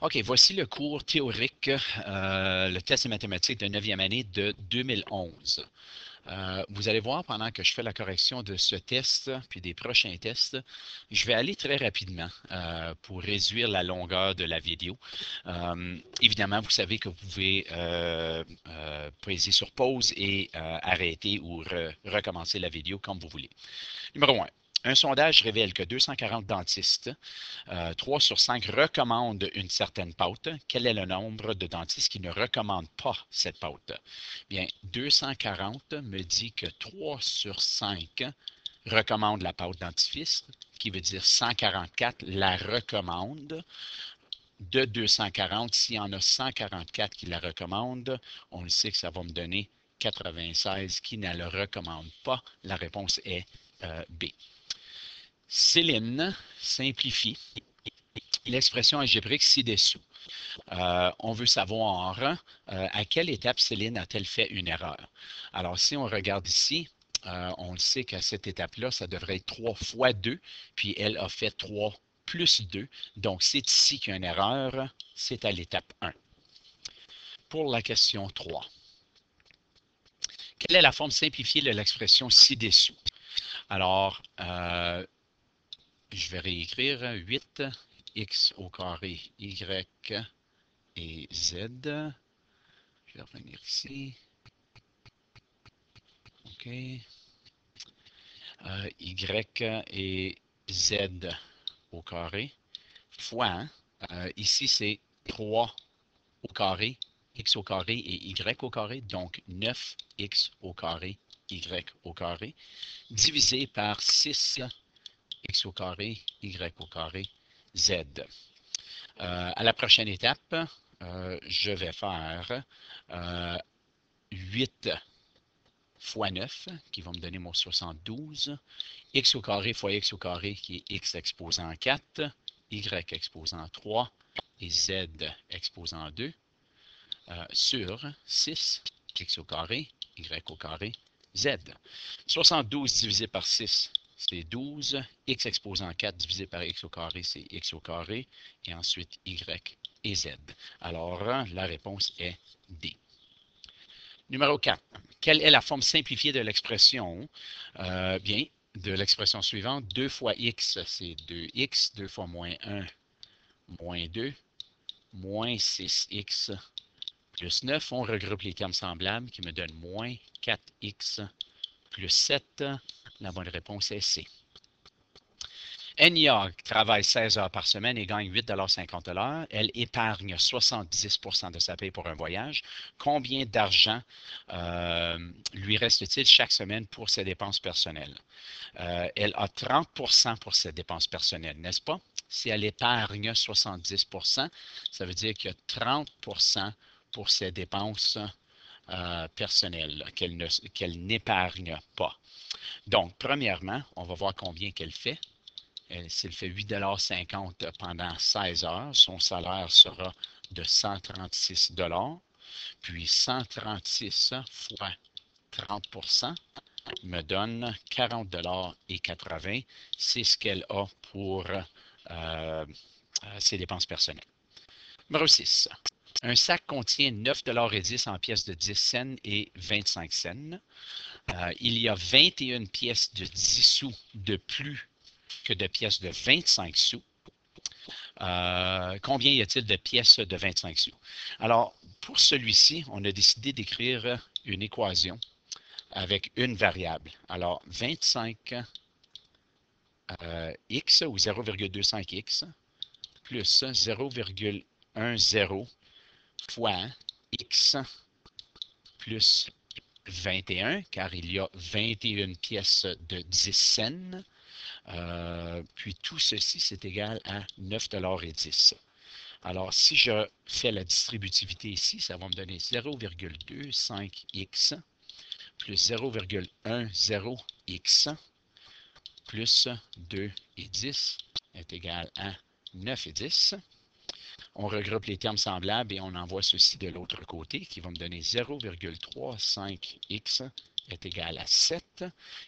OK, voici le cours théorique, le test de mathématiques de 9e année de 2011. Vous allez voir pendant que je fais la correction de ce test, puis des prochains tests, je vais aller très rapidement pour réduire la longueur de la vidéo. Évidemment, vous savez que vous pouvez peser sur pause et arrêter ou recommencer la vidéo comme vous voulez. Numéro 1. Un sondage révèle que 240 dentistes, 3 sur 5 recommandent une certaine pâte. Quel est le nombre de dentistes qui ne recommandent pas cette pâte? Bien, 240 me dit que 3 sur 5 recommandent la pâte dentifrice, qui veut dire 144 la recommandent. De 240, s'il y en a 144 qui la recommandent, on le sait que ça va me donner 96 qui ne la recommandent pas. La réponse est B. Céline simplifie l'expression algébrique ci-dessous. On veut savoir à quelle étape Céline a-t-elle fait une erreur. Alors, si on regarde ici, on le sait qu'à cette étape-là, ça devrait être 3 fois 2, puis elle a fait 3 plus 2. Donc, c'est ici qu'il y a une erreur, c'est à l'étape 1. Pour la question 3. Quelle est la forme simplifiée de l'expression ci-dessous? Alors, je vais réécrire 8x au carré y et z. Je vais revenir ici. OK. Y et z au carré fois, ici c'est 3 au carré, x au carré et y au carré, donc 9x au carré, y au carré, divisé par 6 x au carré, y au carré, z. À la prochaine étape, je vais faire 8 fois 9, qui va me donner mon 72, x au carré fois x au carré, qui est x exposant 4, y exposant 3 et z exposant 2, sur 6, x au carré, y au carré, z. 72 divisé par 6, c'est 12. X exposant 4 divisé par x au carré, c'est x au carré. Et ensuite, y et z. Alors, la réponse est D. Numéro 4. Quelle est la forme simplifiée de l'expression? Bien, de l'expression suivante, 2 fois x, c'est 2x, 2 fois moins 1, moins 2, moins 6x plus 9. On regroupe les termes semblables qui me donnent moins 4x plus 7. La bonne réponse est C. Enya travaille 16 heures par semaine et gagne 8,50 $ l'heure. Elle épargne 70 % de sa paie pour un voyage. Combien d'argent lui reste-t-il chaque semaine pour ses dépenses personnelles? Elle a 30 % pour ses dépenses personnelles, n'est-ce pas? Si elle épargne 70 %, ça veut dire qu'il y a 30 % pour ses dépenses personnelles qu'elle n'épargne pas. Donc, premièrement, on va voir combien qu'elle fait. S'il fait 8,50 $ pendant 16 heures, son salaire sera de 136 $. Puis 136 fois 30 % me donne 40,80 $. C'est ce qu'elle a pour ses dépenses personnelles. Numéro 6. Un sac contient 9,10 $ en pièces de 10 cents et 25 cents. Il y a 21 pièces de 10 sous de plus que de pièces de 25 sous. Combien y a-t-il de pièces de 25 sous? Alors, pour celui-ci, on a décidé d'écrire une équation avec une variable. Alors, 25 x ou 0,25x plus 0,10 fois x plus 21, car il y a 21 pièces de 10 cents. Puis tout ceci, c'est égal à 9,10 $. Alors, si je fais la distributivité ici, ça va me donner 0,25x plus 0,10x plus 2 et 10 est égal à 9 et 10. On regroupe les termes semblables et on envoie ceci de l'autre côté, qui va me donner 0,35x est égal à 7.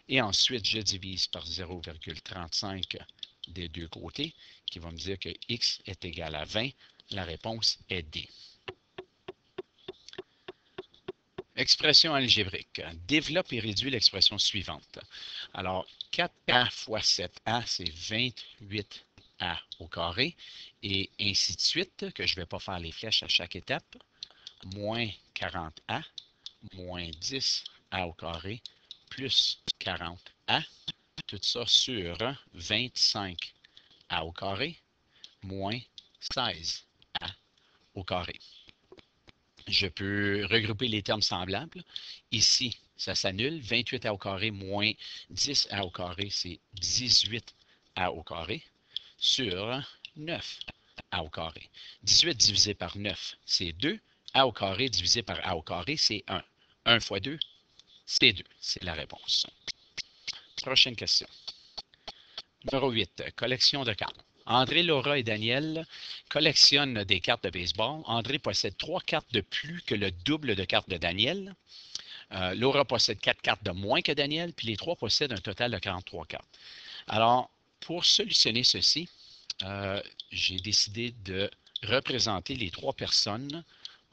Et ensuite, je divise par 0,35 des deux côtés, qui va me dire que x est égal à 20. La réponse est D. Expression algébrique. Développe et réduit l'expression suivante. Alors, 4a fois 7a, c'est 28a au carré, et ainsi de suite, que je ne vais pas faire les flèches à chaque étape. Moins 40a, moins 10a au carré, plus 40a. Tout ça sur 25a au carré, moins 16a au carré. Je peux regrouper les termes semblables. Ici, ça s'annule. 28a au carré moins 10a au carré, c'est 18a au carré sur 9a au carré. 18 divisé par 9, c'est 2. A au carré divisé par a au carré, c'est 1. 1 fois 2, c'est 2. C'est la réponse. Prochaine question. Numéro 8. Collection de cartes. André, Laura et Daniel collectionnent des cartes de baseball. André possède 3 cartes de plus que le double de cartes de Daniel. Laura possède 4 cartes de moins que Daniel, puis les trois possèdent un total de 43 cartes. Alors, pour solutionner ceci, j'ai décidé de représenter les trois personnes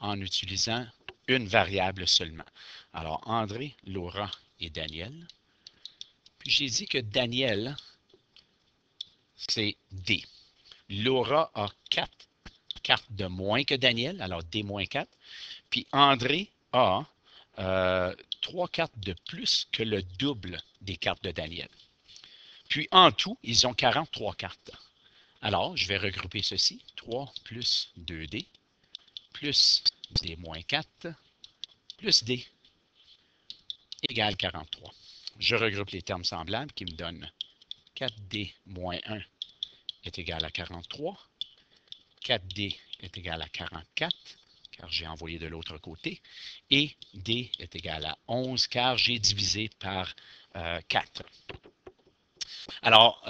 en utilisant une variable seulement. Alors, André, Laura et Daniel. Puis j'ai dit que Daniel, c'est D. Laura a 4 cartes de moins que Daniel, alors D-4. Puis André a 3 cartes de plus que le double des cartes de Daniel. Puis en tout, ils ont 43 cartes. Alors, je vais regrouper ceci. 3 plus 2D plus D-4 plus D égale 43. Je regroupe les termes semblables qui me donnent 4D-1 est égal à 43. 4D est égal à 44, car j'ai envoyé de l'autre côté. Et D est égal à 11, car j'ai divisé par 4. Alors,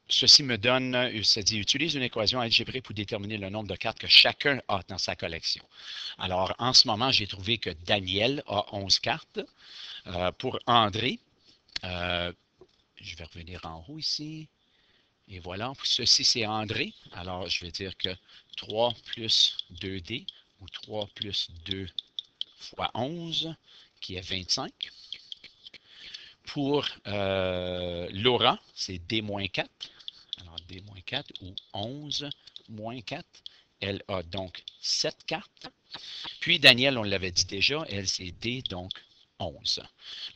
ceci me donne, ça dit, utilise une équation algébrique pour déterminer le nombre de cartes que chacun a dans sa collection. Alors, en ce moment, j'ai trouvé que Daniel a 11 cartes. Pour André, je vais revenir en haut ici. Et voilà, ceci c'est André. Alors, je vais dire que 3 plus 2D, ou 3 plus 2 fois 11, qui est 25. Pour Laura, c'est D-4. Alors, D-4 ou 11 moins 4. Elle a donc 7 cartes. Puis Daniel, on l'avait dit déjà, elle c'est D, donc 11.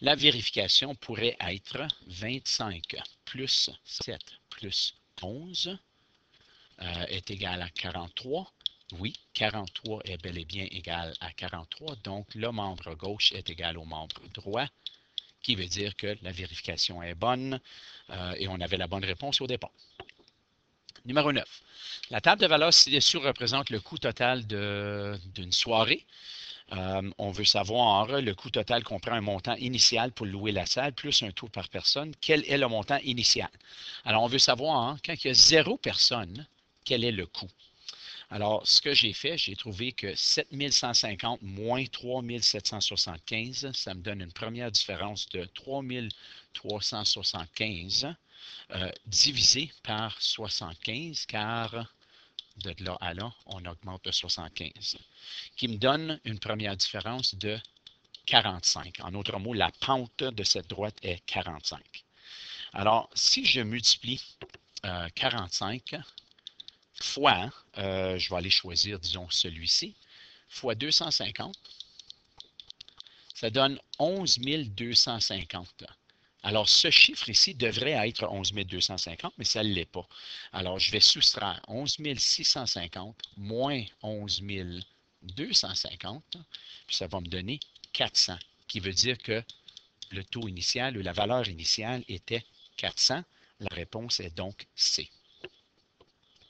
La vérification pourrait être 25 plus 7 plus 11 est égal à 43. Oui, 43 est bel et bien égal à 43. Donc, le membre gauche est égal au membre droit, qui veut dire que la vérification est bonne et on avait la bonne réponse au départ. Numéro 9. La table de valeurs ci-dessous représente le coût total d'une soirée. On veut savoir, le coût total comprend un montant initial pour louer la salle, plus un taux par personne. Quel est le montant initial? Alors, on veut savoir, quand il y a 0 personne, quel est le coût? Alors, ce que j'ai fait, j'ai trouvé que 7150 moins 3775, ça me donne une première différence de 3375 divisé par 75, car de là à là, on augmente de 75, qui me donne une première différence de 45. En d'autres mots, la pente de cette droite est 45. Alors, si je multiplie 45 fois, je vais aller choisir, disons, celui-ci, fois 250, ça donne 11 250. Alors, ce chiffre ici devrait être 11 250, mais ça ne l'est pas. Alors, je vais soustraire 11 650 moins 11 250, puis ça va me donner 400, qui veut dire que le taux initial ou la valeur initiale était 400. La réponse est donc C.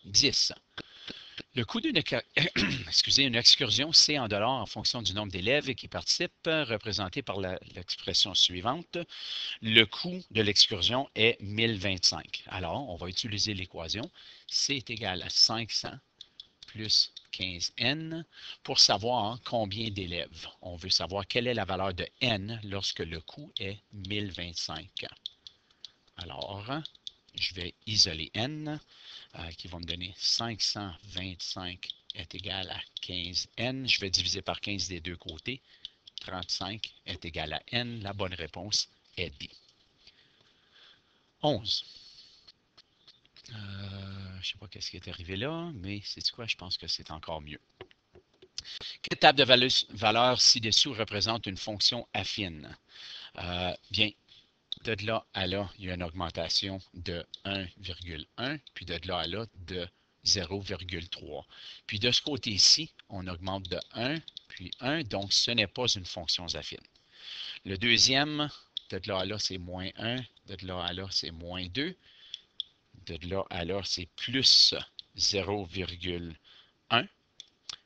10. Le coût d'une une excursion, c'est en dollars en fonction du nombre d'élèves qui participent, représenté par l'expression suivante. Le coût de l'excursion est 1025. Alors, on va utiliser l'équation. C est égal à 500 plus 15N pour savoir combien d'élèves. On veut savoir quelle est la valeur de N lorsque le coût est 1025. Alors, je vais isoler N. qui va me donner 525 est égal à 15n. Je vais diviser par 15 des deux côtés. 35 est égal à n. La bonne réponse est B. 11. Je ne sais pas ce qui est arrivé là, mais c'est quoi? Je pense que c'est encore mieux. Quelle table de valeurs ci-dessous représente une fonction affine? Bien, de là à là, il y a une augmentation de 1,1, puis de là à là, de 0,3. Puis de ce côté-ci, on augmente de 1, puis 1, donc ce n'est pas une fonction affine. Le deuxième, de là à là, c'est moins 1, de là à là, c'est moins 2, de là à là, c'est plus 0,1,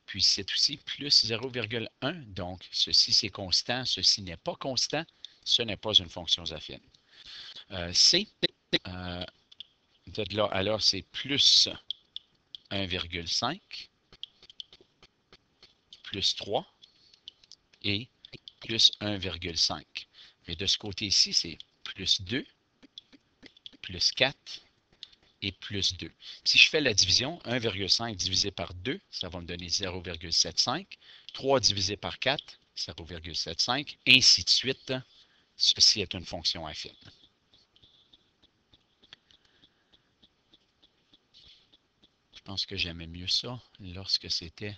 puis c'est aussi plus 0,1, donc ceci c'est constant, ceci n'est pas constant, ce n'est pas une fonction affine. C, de là à là, c'est plus 1,5, plus 3 et plus 1,5. Mais de ce côté-ci, c'est plus 2, plus 4 et plus 2. Si je fais la division, 1,5 divisé par 2, ça va me donner 0,75. 3 divisé par 4, 0,75, ainsi de suite. Ceci est une fonction affine. Je pense que j'aimais mieux ça lorsque c'était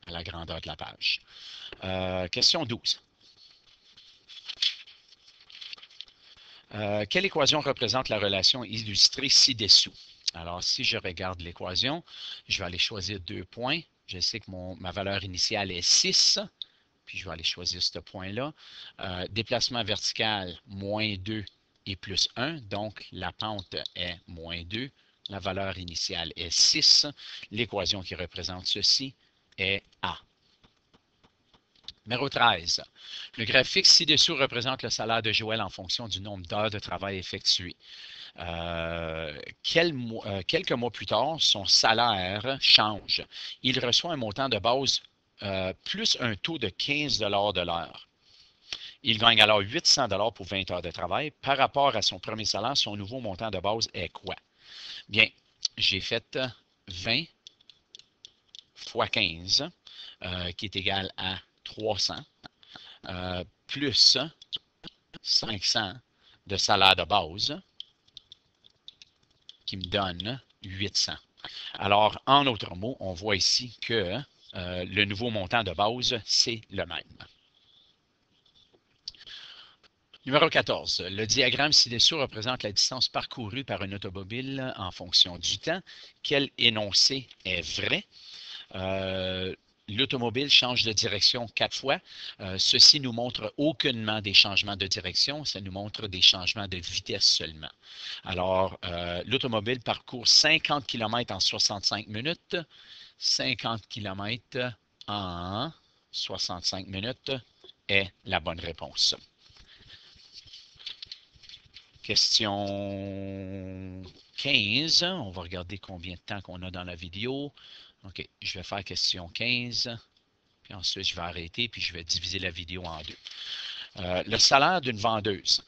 à la grandeur de la page. Question 12. Quelle équation représente la relation illustrée ci-dessous? Alors, si je regarde l'équation, je vais aller choisir 2 points. Je sais que ma valeur initiale est 6, puis je vais aller choisir ce point-là. Déplacement vertical, moins 2 et plus 1, donc la pente est moins 2. La valeur initiale est 6. L'équation qui représente ceci est A. Numéro 13. Le graphique ci-dessous représente le salaire de Joël en fonction du nombre d'heures de travail effectuées. Quelques mois plus tard, son salaire change. Il reçoit un montant de base plus un taux de 15 $ de l'heure. Il gagne alors 800 $ pour 20 heures de travail. Par rapport à son premier salaire, son nouveau montant de base est quoi? Bien, j'ai fait 20 fois 15, qui est égal à 300, plus 500 de salaire de base, qui me donne 800. Alors, en d'autres mots, on voit ici que le nouveau montant de base, c'est le même. Numéro 14. Le diagramme ci-dessous représente la distance parcourue par une automobile en fonction du temps. Quel énoncé est vrai? L'automobile change de direction 4 fois. Ceci nous montre aucunement des changements de direction, ça nous montre des changements de vitesse seulement. Alors, l'automobile parcourt 50 km en 65 minutes. 50 km en 65 minutes est la bonne réponse. Question 15. On va regarder combien de temps qu'on a dans la vidéo. OK, je vais faire question 15. Puis ensuite, je vais arrêter, puis je vais diviser la vidéo en deux. Le salaire d'une vendeuse.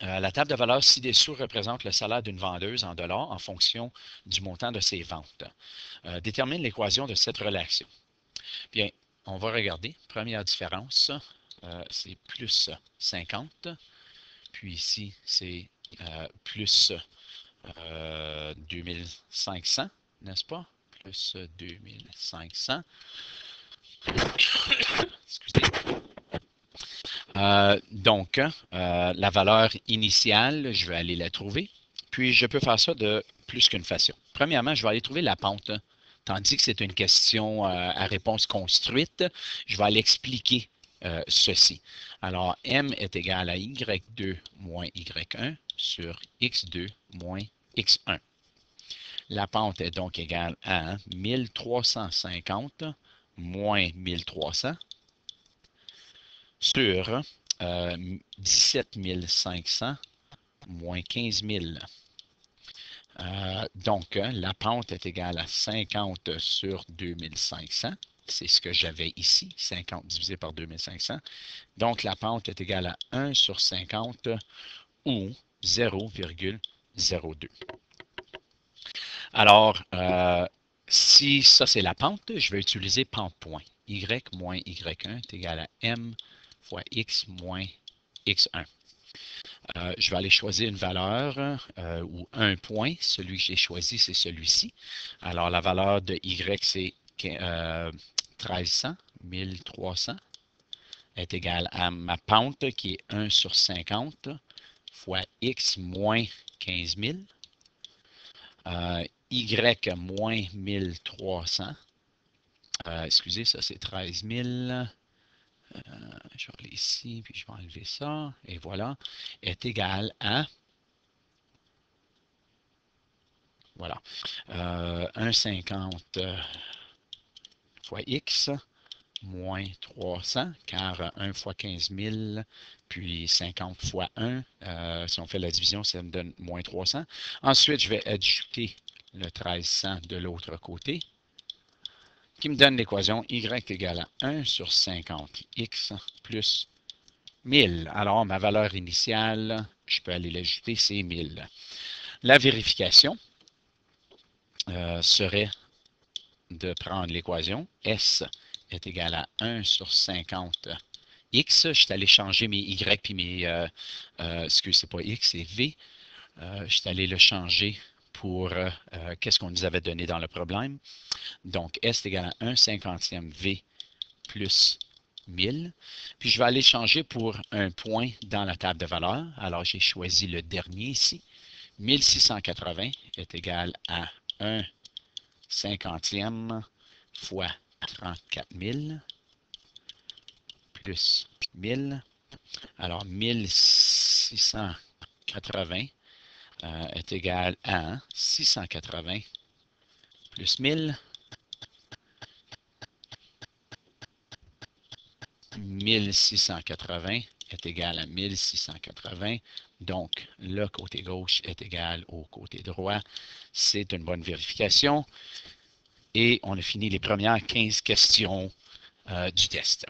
La table de valeurs ci-dessous représente le salaire d'une vendeuse en dollars en fonction du montant de ses ventes. Détermine l'équation de cette relation. Bien, on va regarder. Première différence, c'est plus 50. Puis ici, c'est plus 2500, n'est-ce pas? Plus 2500. Excusez. Donc, la valeur initiale, je vais aller la trouver. Puis, je peux faire ça de plus qu'une façon. Premièrement, je vais aller trouver la pente. Tandis que c'est une question à réponse construite, je vais aller expliquer ceci. Alors, M est égal à Y2 moins Y1 sur X2 moins X1. La pente est donc égale à 1350 moins 1300 sur 17 500 moins 15 000. Donc, la pente est égale à 50 sur 2500. C'est ce que j'avais ici, 50 divisé par 2500. Donc, la pente est égale à 1 sur 50 ou 0,02. Alors, si ça c'est la pente, je vais utiliser pente point. Y moins Y1 est égal à M fois X moins X1. Je vais aller choisir une valeur ou un point. Celui que j'ai choisi, c'est celui-ci. Alors, la valeur de Y, c'est 1300, 1300 est égal à ma pente qui est 1 sur 50 fois X moins 15 000. Y moins 1300. Excusez, ça c'est 13 000. Je vais aller ici, puis je vais enlever ça. Et voilà, est égal à, voilà, 1,50 fois X moins 300, car 1 fois 15 000, puis 50 fois 1, si on fait la division, ça me donne moins 300. Ensuite, je vais ajouter le 1300 de l'autre côté, qui me donne l'équation Y égale à 1 sur 50 X plus 1000. Alors, ma valeur initiale, je peux aller l'ajouter, c'est 1000. La vérification serait de prendre l'équation S est égal à 1 sur 50 X. Je suis allé changer mes Y puis mes... excusez, c'est pas X, c'est V. Je suis allé le changer pour qu'est-ce qu'on nous avait donné dans le problème. Donc, S est égal à 1 cinquantième V plus 1000. Puis, je vais aller changer pour un point dans la table de valeurs. Alors, j'ai choisi le dernier ici. 1680 est égal à 1 cinquantième fois 34 000 plus 1000. Alors, 1680 est égal à 680 plus 1000. 1680 est égal à 1680. Donc, le côté gauche est égal au côté droit. C'est une bonne vérification. Et on a fini les premières 15 questions du test.